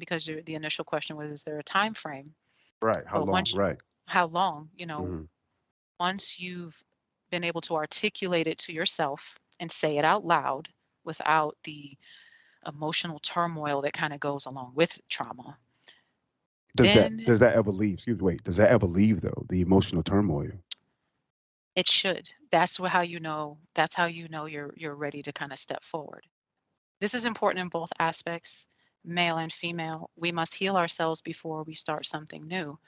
because the initial question was, is there a time frame? Right. How But long? once, Right. how long, Hmm. once you've been able to articulate it to yourself and say it out loud without the emotional turmoil that kind of goes along with trauma, then Does that ever leave? Excuse me. Wait. Does that ever leave though? The emotional turmoil. it should. How you know. That's how you know you're ready to kind of step forward. This is important in both aspects, male and female. We must heal ourselves before we start something new.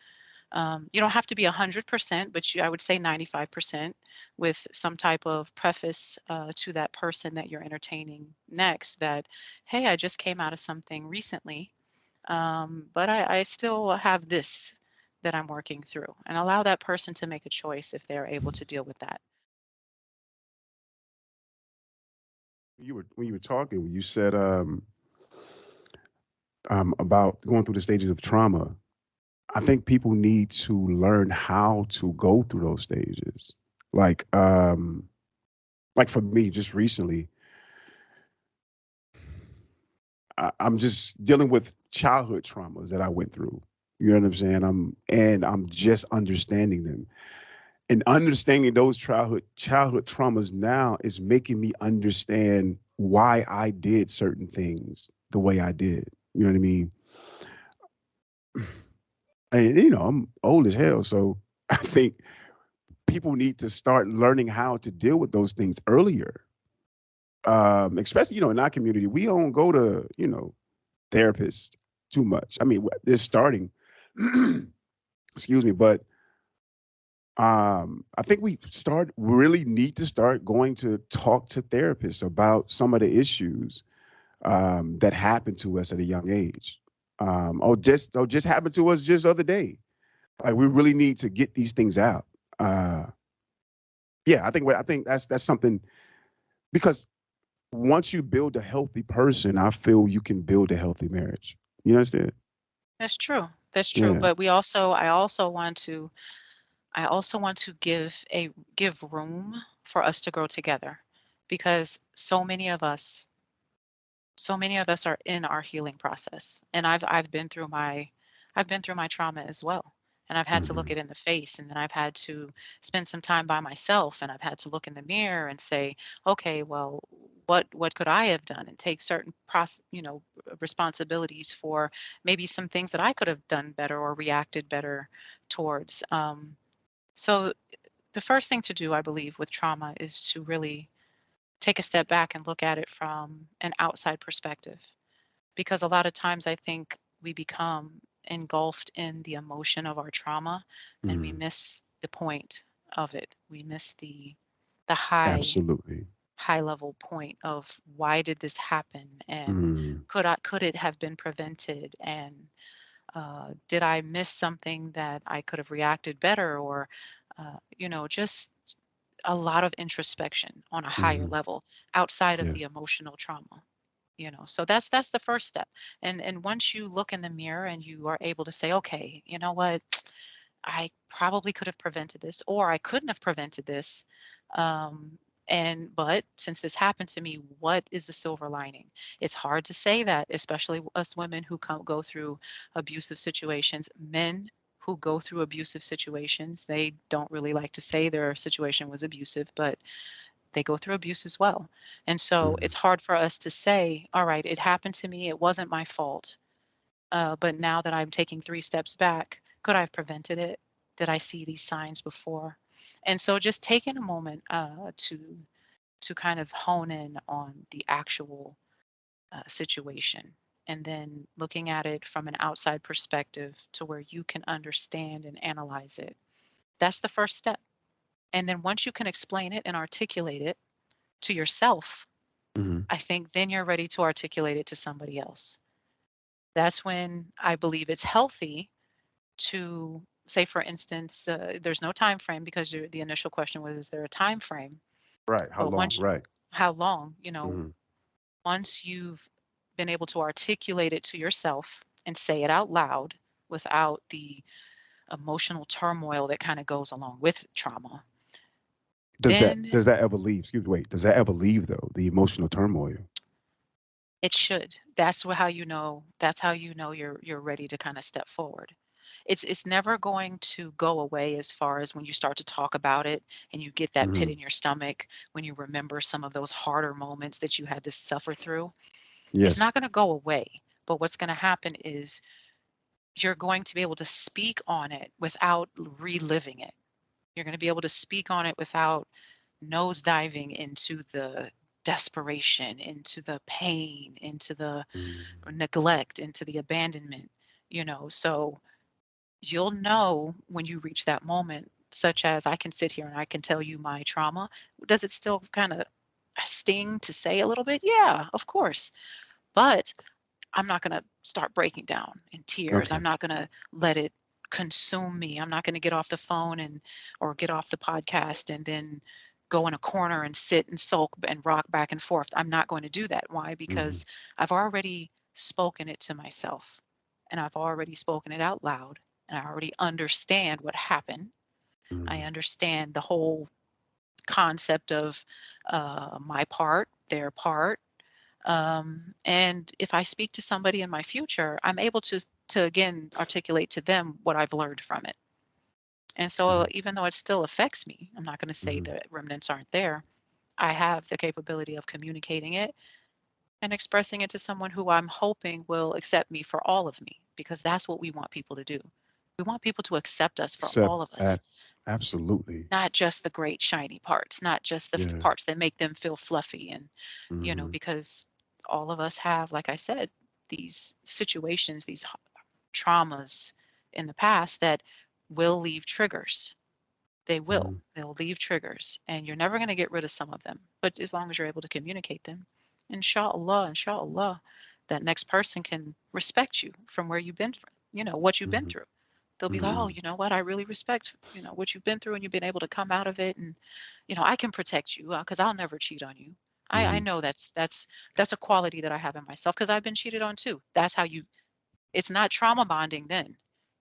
You don't have to be 100%, but I would say 95% with some type of preface to that person that you're entertaining next that, hey, I just came out of something recently, but I still have this that I'm working through. And allow that person to make a choice if they're able to deal with that. When you were talking, you said about going through the stages of trauma. I think people need to learn how to go through those stages. Like um, like for me, just recently, I'm just dealing with childhood traumas that I went through. You know what I'm saying? I'm just understanding them. And understanding those childhood traumas now is making me understand why I did certain things the way I did. You know what I mean? And I'm old as hell, so I think people need to start learning how to deal with those things earlier. Especially in our community, we don't go to therapists too much. I mean, they're starting. Excuse me, but I think we really need to start going to talk to therapists about some of the issues that happened to us at a young age, or just happened to us just the other day. Like we really need to get these things out. Uh, yeah, I think that's something because once you build a healthy person, I feel you can build a healthy marriage. You understand? That's true. That's true. Yeah. But I also want to give room for us to grow together because so many of us are in our healing process. And I've been through my trauma as well. And I've had to look Hmm. it in the face, and then I've had to spend some time by myself, and I've had to look in the mirror and say, okay, well, what could I have done, and take certain responsibilities for maybe some things that I could have done better or reacted better towards. So the first thing to do, I believe, with trauma is to really take a step back and look at it from an outside perspective. Because a lot of times I think we become engulfed in the emotion of our trauma and we Hmm. miss the point of it. We miss the Absolutely. high level point of why did this happen, and Mm. could it have been prevented, and did I miss something that I could have reacted better, or just a lot of introspection on a higher Hmm. level outside of Yeah. the emotional trauma. So that's the first step. And once you look in the mirror and you are able to say, okay, you know what, I probably could have prevented this, or I couldn't have prevented this. um, but since this happened to me, what is the silver lining? It's hard to say that, especially us women who go through abusive situations. Men who go through abusive situations, they don't really like to say their situation was abusive, but they go through abuse as well. And so Hmm. it's hard for us to say, all right, it happened to me, it wasn't my fault. But now that I'm taking 3 steps back, could I have prevented it? Did I see these signs before? And so just taking a moment to kind of hone in on the actual situation, and then looking at it from an outside perspective to where you can understand and analyze it. That's the first step. And then once you can explain it and articulate it to yourself, Hmm. I think then you're ready to articulate it to somebody else. That's when I believe it's healthy to say, for instance, there's no time frame because the initial question was, is there a time frame? Right. How But long? Right. how long, Hmm. once you've been able to articulate it to yourself and say it out loud without the emotional turmoil that kind of goes along with trauma, Does that then does that ever leave? Excuse me. Wait. Does that ever leave though? The emotional turmoil. It should. How you know you're ready to kinda step forward. It's never going to go away as far as when you start to talk about it and you get that pit Mhm. in your stomach when you remember some of those harder moments that you had to suffer through. It's Yes. not gonna go away, but what's gonna happen is you're going to be able to speak on it without reliving it. You're gonna be able to speak on it without nosediving into the desperation, into the pain, into the Mm. neglect, into the abandonment, So you'll know when you reach that moment, such as I can sit here and I can tell you my trauma. Does it still kind of sting to say a little bit? Yeah, of course. But I'm not going to start breaking down in tears. I'm Okay. not going to let it consume me. I'm not going to get off the phone and or get off the podcast and then go in a corner and sit and sulk and rock back and forth. I'm not going to do that. Why? Mhm. Because I've already spoken it to myself and I've already spoken it out loud and I already understand what happened. I Mhm. understand the whole concept of my part, their part, and if I speak to somebody in my future, I'm able to again articulate to them what I've learned from it. And so Mhm. even though it still affects me, I'm not going to say Mhm. the remnants aren't there. I have the capability of communicating it and expressing it to someone who I'm hoping will accept me for all of me, because that's what we want people to do. We want people to accept us for Except all of us, at absolutely. not just the great shiny parts, not just the Yeah. parts that make them feel fluffy and Mhm. because all of us have, like I said, these situations, these traumas in the past that will leave triggers. They will. Mhm. They'll leave triggers, and you're never going to get rid of some of them. But as long as you're able to communicate them, inshallah, inshallah, that next person can respect you from where you've been, what you've been Mhm. through. They'll be like, oh, Mhm. you know what? I really respect, what you've been through and you've been able to come out of it. And, I can protect you because I'll never cheat on you. I Mhm. know that's a quality that I have in myself because I've been cheated on too. That's how you it's not trauma bonding then.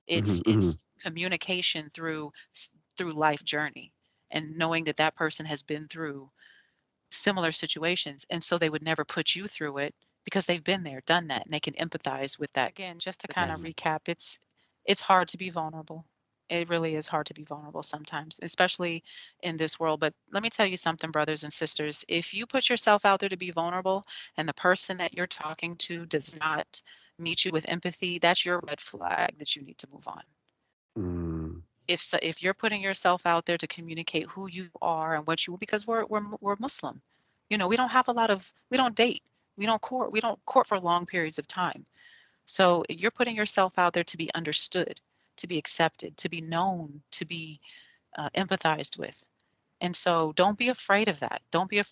It's Mhm. Mhm. it's communication through life journey and knowing that that person has been through similar situations and so they would never put you through it because they've been there, done that, and they can empathize with that. Again, just to kind of Mhm. recap, it's hard to be vulnerable. It really is hard to be vulnerable sometimes, especially in this world. But let me tell you something, brothers and sisters. If you put yourself out there to be vulnerable and the person that you're talking to does not meet you with empathy, that's your red flag that you need to move on. Mm. If you're putting yourself out there to communicate who you are and what you because we're Muslim. We don't date. We don't court for long periods of time. So you're putting yourself out there to be understood, to be accepted, to be known, to be empathized with. And so don't be afraid of that.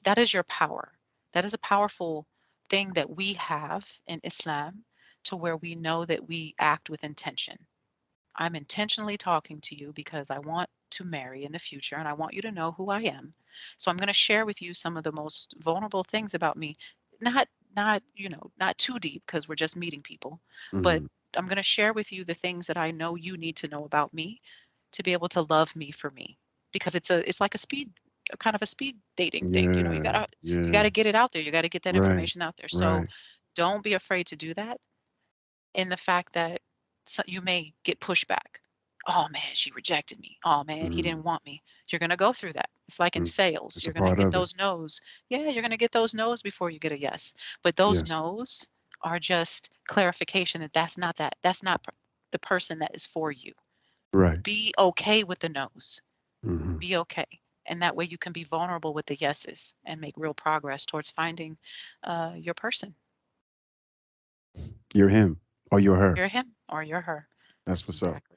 That is your power. That is a powerful thing that we have in Islam to where we know that we act with intention. I'm intentionally talking to you because I want to marry in the future and I want you to know who I am. So I'm going to share with you some of the most vulnerable things about me. Not not too deep because we're just meeting people, but Mhm. I'm going to share with you the things that I know you need to know about me to be able to love me for me. Because it's like a kind of a speed dating thing. Yeah. You Yeah. got to get it out there. You got to get that Right. information out there. So Right. don't be afraid to do that in the fact that you may get pushback. Oh man, she rejected me. Oh man, he Mhm. didn't want me. You're going to go through that. It's like in Mm. sales. It's a You're going to part get of it. those no's. Yeah, you're going to get those no's before you get a yes. But those Yes. no's are just clarification that that's not the person that is for you. Right. Be okay with the no's. Mhm. Be okay. And that way you can be vulnerable with the yeses and make real progress towards finding your person. You're him or you're her. You're him or you're her. That's what's up. Exactly.